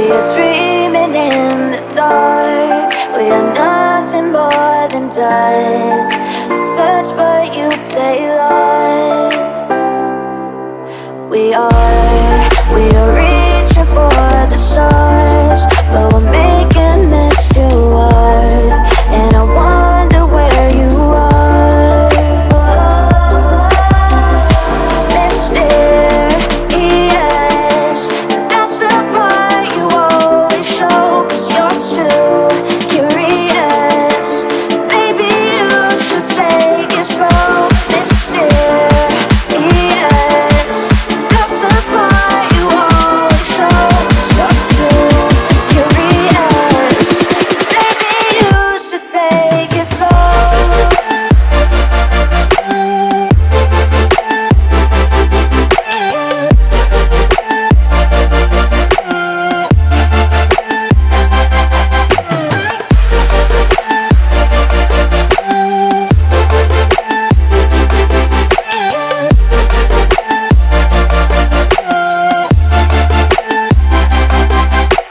We are dreaming in the dark. We are nothing more than dust. Search but you stay lost. We are reaching for the stars, but we're making this too hard. And I wonder where you are. Mysterious, that's the part you always show. 'Cause you're too curious. Maybe you should take it slow. Mysterious, that's the part you always show. 'Cause you're too curious. Maybe you should take it slow.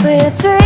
We're dreaming